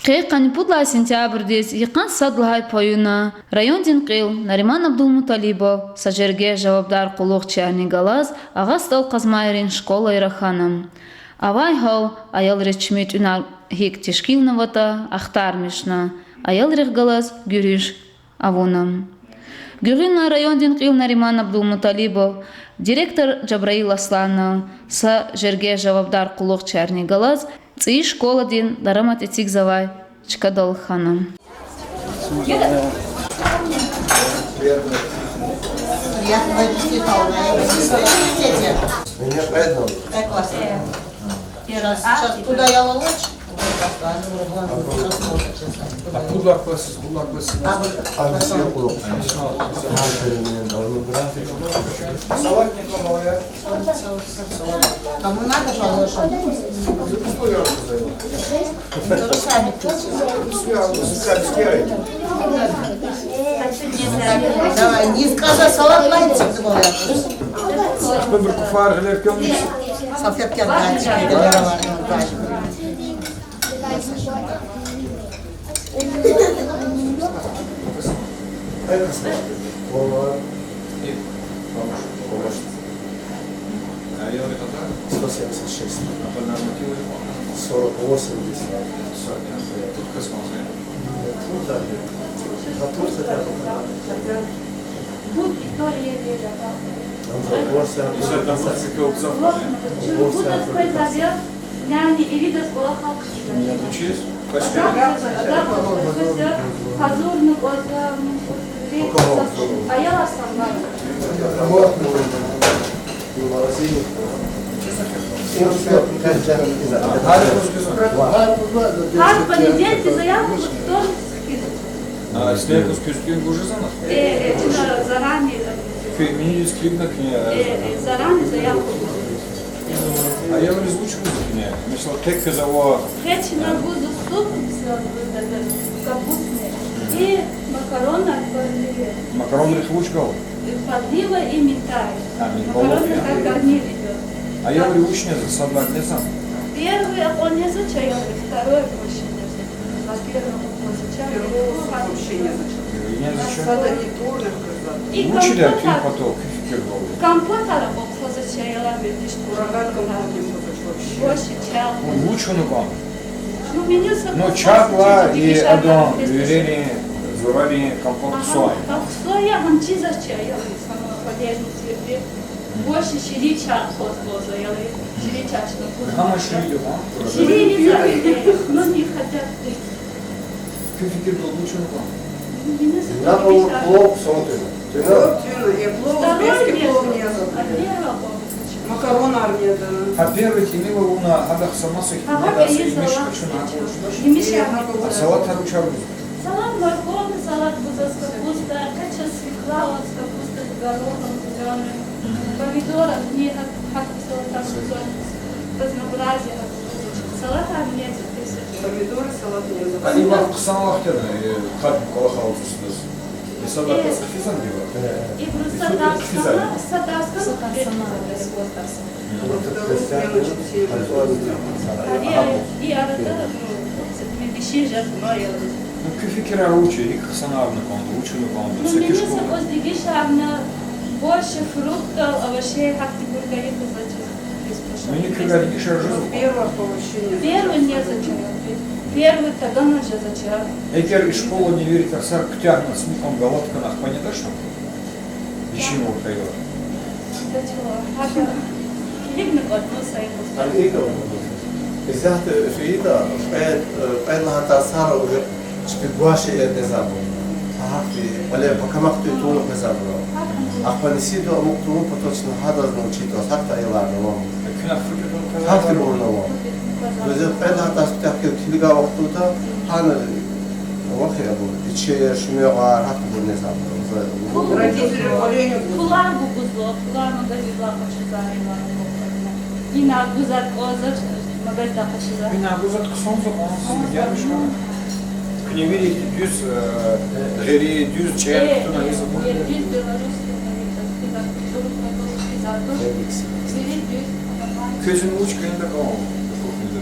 Канипудла сентябрьдес Якан садлахай паюна район Динкил Нариман Абдулмуталибов сажерге жавабдар кулух чарни галаз ага стал казмайрин школа ираханам. Авай хау аял речмит уна хик тишкилнавата ахтармишна аял рех галаз гюриш авунам. Гюрина район Динкил Нариман Абдулмуталибов директор Джабраил Асланов сажерге жавабдар кулух чарни галаз Ци школа дин дарамат этик завай чкадал ханам. Куда я лучше? Куда класс? Кому надо положить? Давай, не скажи, салат лайцик салфетки отдать. А я 176. А по нормативу 80. Тут космос, Ну да. Вопрос это. Yani evi de kola kalkıştı. Учись? Hazırlık ayağlar sanlar. Her понедельник заявку кто А снег с кюскин гужезанов? заранее. Мини скрипнак не. Заранее заявку. А я говорю, звучку не. Мисля, тек казало. Хечи на гузу суп капустные и макароны отварные. Макароны хвучкал. Подлива и минтай. Макароны как гарнир идет. А я говорю, учня собрать не сам. Первый он не изучал, второй больше не изучал. А первый он изучал, Не зачем. и Учили, а ты поток. компот работал, изучал, видишь, больше чал. Лучше на вам. Ну, меню Но чакла и адон, юрени, звали компот соя. Как соя, он чиза чая, самого полезного себе. Больше ширича хозбоза, я говорю, ширича, что А мы шли, а? ширица, но не хотят. Фикер был лучше на вам. Надо было плов смотрим. Макарон армия, да. А первый тимила луна, адах сама сухи, не даст и а салат харучару. Салат морковный, салат с капустой, кача свекла с капустой, с горохом, зеленым, помидоров, не как салат разнообразие. Салат армия, Помидоры, салат не Они вам ксаналахтер, как колохал тут. И салат кафизан бива. и просто сатарская. И арада, вещи жертвуя. Ну, кефикера ручи, их ксанарный кон, лучше на кон. Ну, мне возле шарна больше фруктов, овощей, как ты говоришь, Ну, никогда не шаржу. Первое получение. Первый не зачем. Первый тогда он же зачем. Эгер из школы не верит, а сар ктяр на смуком галатканах, понятно что? Ищему кайор. Для чего? Хлебный год, ну, своих الإيجو إذا في إذا بعد ما هتصار شبيبواشي نزابو هاكي ولا بكمقت يطول نزابو أخوانيسيدو أمقتون بتوشن هذا الموجود حتى إلى نوم كنا فكرة حتى نوم وإذا بعد ما تصبح كلجا وقتها هذا وقت أبو إتشي شميغار حتى بالنزابو Родители поленю. Флагу гузло, флагу газетла почитаем. И на гузак озак, магазин почитаем. Bina guzat kısan zaman gelmiş mi? Kneviri düz, geri düz çeyrek tutuna yazı bu. Düz белорусский, Közün uç kıyında kalmadı.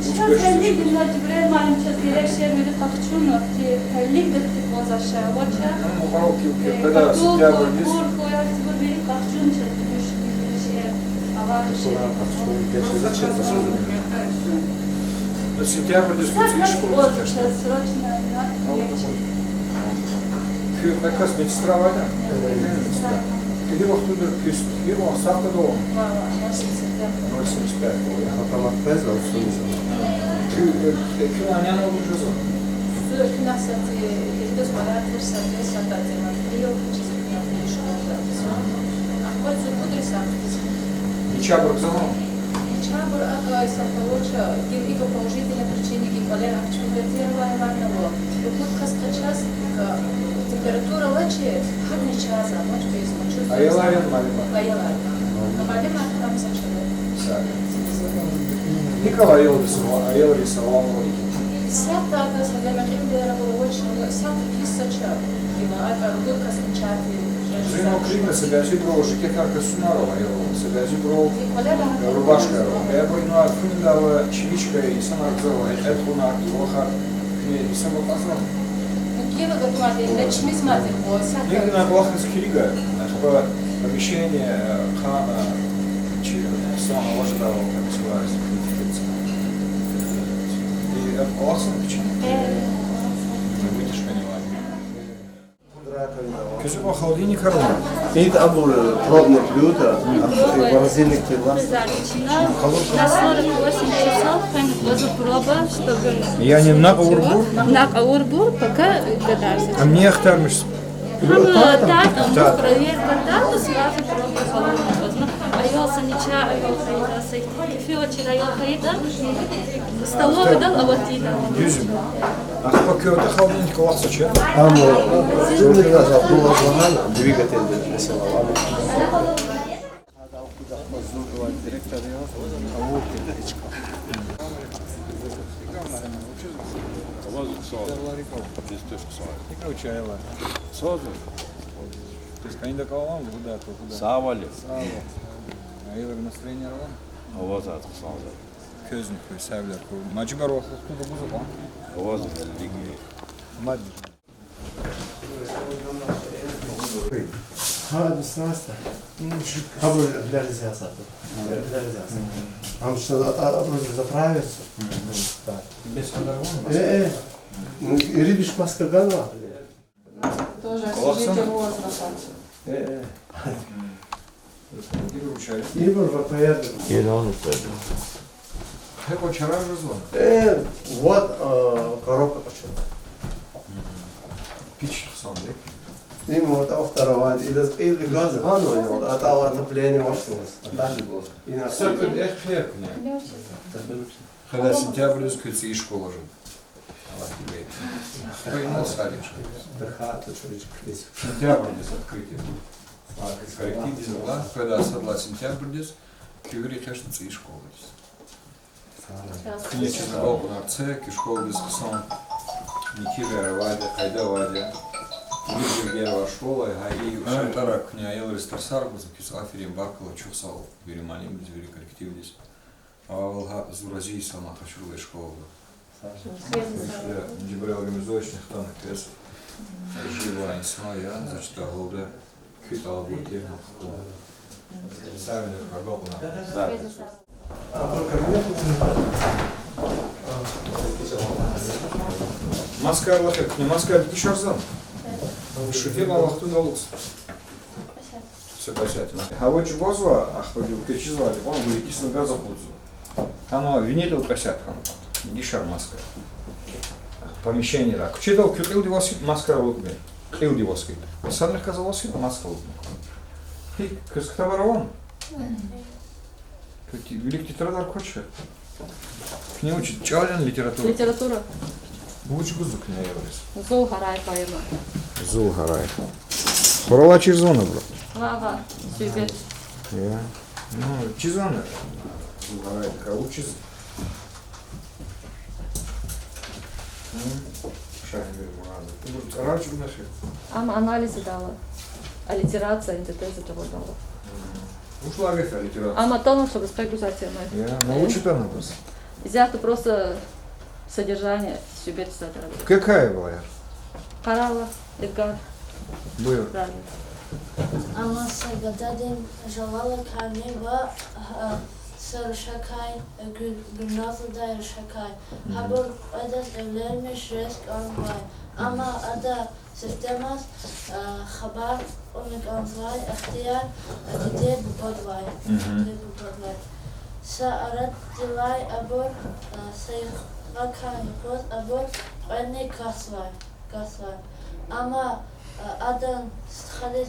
Сейчас хеллиг на дебре маленько дирекция мири кахчуно, ки хеллиг дерти позаша, вача. Ну, мороки, когда сентябрь здесь. Курку, я тебе мири кахчун чет, Но сентябрь здесь в школу. срочно, Такая медсестра вода. Где вы оттуда пишете? Где вы остатка дома? 0,75. Автомат Пеза, он все не Килоняна уже зон. Дечабр замом. Чабр, гильдико положительные причины гиполена, конвертировала ванного. Выпутка скачас, температура лечи, хадни часа, ночка из мочу. А еларин малима. А еларин. А малима там сачали. Николай рисовал. Сята, когда мы было очень, сята кисача. Выпутка скачати. Жено крина себя зибрал, жикетарка Сунарова, себя зибрал рубашка. Я поняла, фундала чевичка и сама взяла, это хуна, плохо, и сама познала. Киева готовили, лечми смотри, бо сята. Именно плохо скирига, типа помещение хана, самого ожидал, как называется, и это классно, почему? Выйдешь, понимаешь. Козюба холодильник хороший. Это абур пробное блюдо, морозильник пила. На 48 часов хранить проба, чтобы Я не на Урбур, на Каурбур пока гадался. а мне ахтармиш. Так, проверка дата, сразу проба холодного. А я санича, а я хайда, сайти, вчера я хайда, столовый дал, а вот и дал. Yüzüm. Пока это холодильник класса че? Там сильный газ, автобус вагон, двигатель рисовал. Чайла. Sozum. Kayında kalan mı? Kуда, kуда. Savali. Ayılır настроение var. Avaz artık sağlar. Közünü koy, sevler koy. Macıgar vakıfta da buzuk lan. Avaz ligi. Maddi. Ha, бесстрастно. Абур для сясата. Там что вроде заправиться. Без kadar var mı? Рибиш маска ганва. Тоже Колоксон? освежитель воздуха. Gibi uçar. Ибр поеду. Yeni onu söyledim. Hep o çarar razvan. Вот коробка почему. Piç sandık. Им вот второго или газ гану, а там отопление машины. И на Все это echt ферк, не? Когда сентябрь искается и школа же. Allah gibi. Поймал садишь. хату чуть Сентябрь здесь открытие. Коллектив здесь была. Когда садла сентябрь здесь, кивери хешницы и школа здесь. Кнечи на балку на арце, ки школа здесь сам. Никивера Вадя, Хайда Вадя. Первая школа, а и Шантара кня Елрис Тарсарбу записал Аферим Баркала, Чусал, Вериманим, звери коллектив здесь. А Волга Зурази сама Хачула школа. Дебрел Гамизовичных танок Тес. Жива Инсма, я, значит, Голда, Квитала Буртир, Савин, Аргопа Маска Лахек, не маска Дишарзан. Шуфер Аллахтун Алукс. Все качательно. А вот Чубозва, ходил, перечислали, он будет кислый газ запутал. Оно винилил косятка, Дишар маска. Помещение так. Читал, купил девоски, маска лукме. Купил девоски. Садных казалоски, маска лукме. Хей, каскатаварован. Великий тетрадар хочет. К нему учит чален литература. Литература. Лучше гузук не является. Зулгарай поема. Зулгарай. Хорала Чизона, брат. Лава. Сюгет. Я. Ну, Чизона. Зулгарай, кого Чиз. Шахмир Мурада. Раньше бы нашли. Ама анализы дала. Аллитерация, антитеза того дала. Ушла гайфа литература. Ама тоно, чтобы спекулация. Я научит она просто. Взято просто содержание себе писать. Какая была? Карала, Эдгар, Был. правильно. Ama Sagadadin Jalala Karniva Sarışakay Gülnazlı da Şakay. Habur adas evlenmiş resk anvay. Ama ada sistemas haber onik anvay ihtiyar dide bubadvay. Dide bubadvay. Sa arat dilay abur sayıkakay poz abur anne kasvay. Kasvay. Ama adan stkhalis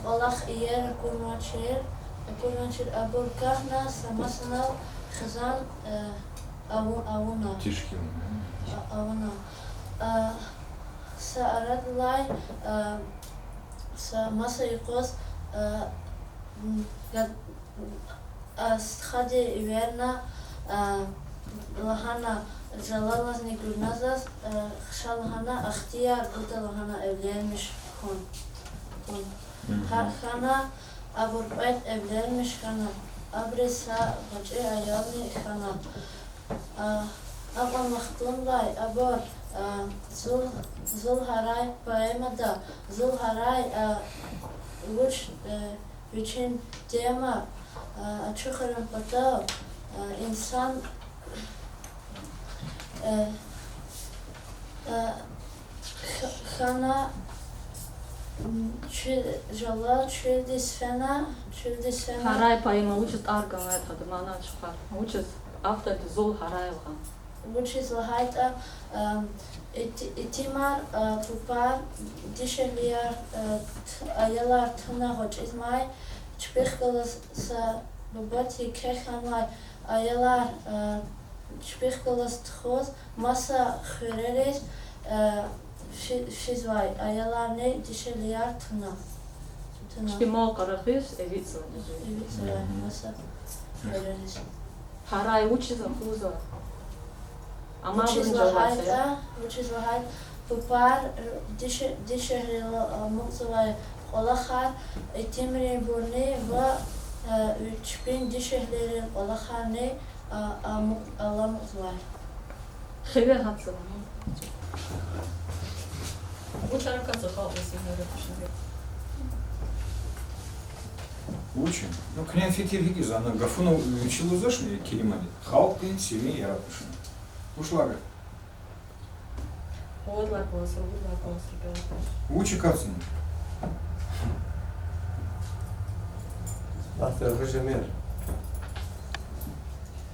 Allah yer kurmaçir abur kahna samasnav khazan avuna Тишки. avuna sa aradlay sa masa yqos stkhadi iverna lahana Jalalazny Gülnazas Şalhana ihtiyar Budalhana evlenmiş kon. Hana Aburbayt evlenmiş kana. Abrisa Hacı Ayalni kana. Aba Mahtumlay Abur Zulharay poemada Zulharay için tema açıkırın patav insan Хана Жала Чилдисфена Харай поэма учит аргавайт хадмана чухар. Учит автор Зул Хараевга. Учит лахайта Итимар Пупар Дишелияр Аялар Тна Ходжизмай Чпихгалас са Бабати Кеханлай Аялар Чпихгалас Тхоз Masa Хюререс Физвай Аяларне Дишелияр Тна. Шпимол Карахис Эвица. Эвица Masa Хюререс. Харай учится хуза. Ама Учит лахайта Пупар Дишелила Мукзавай Олахар Этимри Бурни Ва Чпин Дишелери Олахарне Алам Мукзавай. Хевер хатса. Учарка захал сегодня. Учим. Ну, князь Фетир Хигиз, она Гафуна учила зашли Килимади. Халкин, Семи, Яратушин. Ушла как. Вот лакос, ребята. Учи кацин. After Hujamir.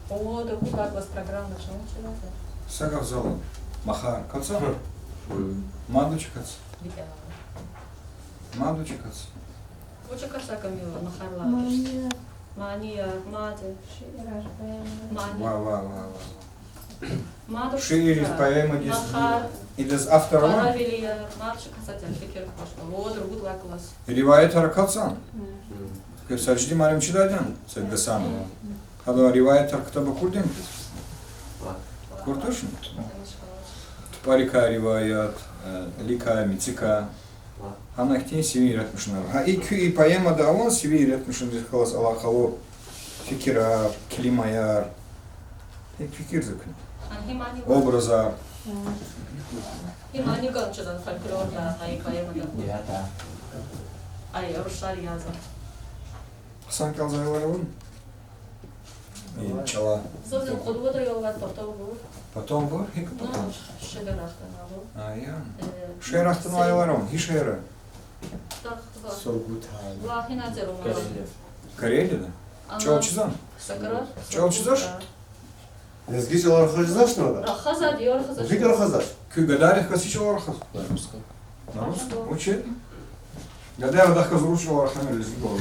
О, да как вас программа начала вчера? Сагав зала. Махар. Каца? Мадучи кац. Мадучи кац. Уча касака мила, махарла. Мания, мати. Ва. Маду Шиирис поэма дис. Махар. Или с автора. Паравилия, марша касатя, фикер пошла. Вот, другут лаклас. Риваетара кацан. Сачди марим чидадян. Сагдасану. Хадо риваетар ктаба курдем. Куртушин? Тупарика риваят, лика, мицика. Анахтин семи ретмишнар. И поэма да он семи ретмишнар дихалас алахало. Фикира, климаяр. Фикир закон. Образа. Химани ганчадан фольклор да, ай поэма да. Ай, рушар яза. Хасан Калзайларовын. И чала. Собственно, кодвода йолгат Потом был, и потом. Шегарахтана был. Я. Шерахтан Айларон, и Шера. Так, два. Sorgutan. Вахина зерума. Карелина. Чалчизан. Сакара. Чалчизаш? Yazgıcı olarak hocazdaş mı? Рахаза, диор хаза. Fikir hocazdaş. Кы гадарих касичал архаз. На русском. Учит. Гадар дахка зручил архамер лизгол.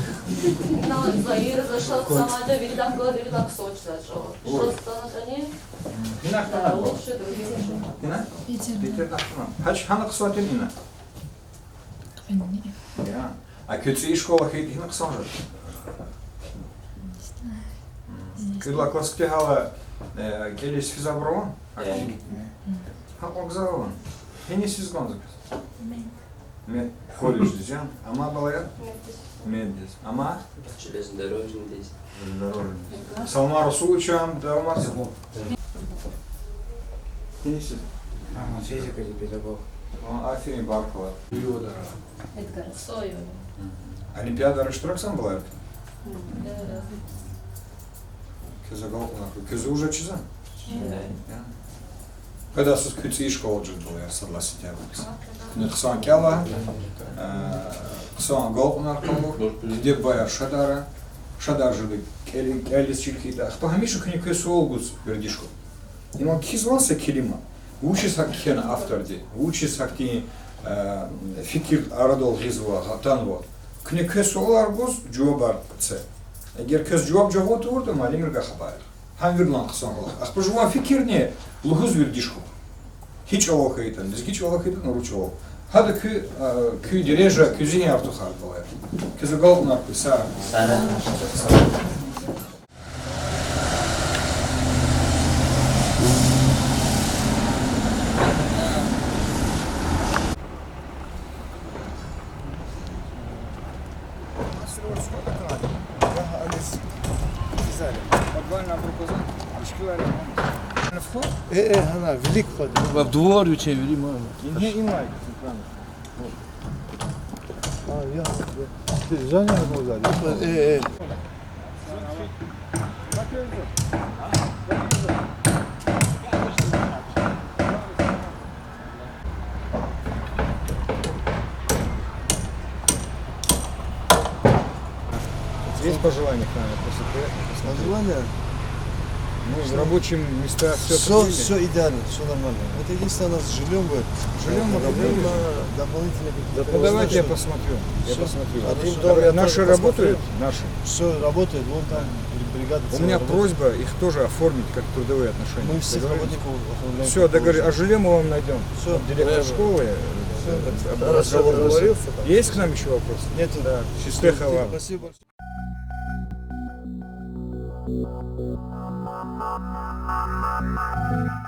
На Заир зашел сама да видам говорили так Сочи зашел. Что станет они? Инак Да, на лучше другие зашел. Ина? Питер нахтана. Хач хана ксватин ина. Я. А kötü школа хейт инак санжа. Кыдла класске хала келес физаброван. Хак окзаван. Хени сизгон запис. Колледж diyeceğim. Ama balaya? Меддес. Ama? Железнодорожный. Железнодорожный. Салма Расуловичем, да, Марс? Несі? Физика и педагог. Aferin Barkova. Эдгар Сойо. Олимпиада Раштураксан была? Кызы уже чизан? Когда сус küçük школа был, я согласен тебя выписал. Ну, ксан кяла, ксан голпнар калу, где бая шадар жили, келис чилхида. Кто хамишу книку суолгус вердишку. Имам кизвался килима. Учись хаккен авторди, учись хакки fikir aradol hizva tanvo. Kniku suolgus cevap ce. Eğer köz cevap cevap orada malimir gahabar. Hangi ksan ola. Akpıjvan fikir ne? Luhuz verdişku. Hiç olakaydan, hiç olakaydan oruç ol. Hadi kü direja küzini yaptı harbalar. Kızı galpnar pisa. Сара. Подвальная пропозиция. Вход? Она велик вход. В дворю çevireyim abi. Не имай. Я. Жаня говорит. Есть пожелания к нам? Просто приятно. Название? Ну, рабочие места Все идеально, все нормально. Это единственное, у нас жильем будет. Жильем мы проблемы. Дополнительно. Ну давайте я посмотрю. Я посмотрю. Один дом я Наши тоже работают? Наши. Все работает, вон там бригада. У меня просьба их тоже оформить как трудовые отношения. Мы всех работников оформляем. Все, договорились. А жилье мы вам найдем. Все, Директор школы. разговор договорился. Есть к нам еще вопросы? Нету. Да. Счастливо вам. Спасибо. Thank you.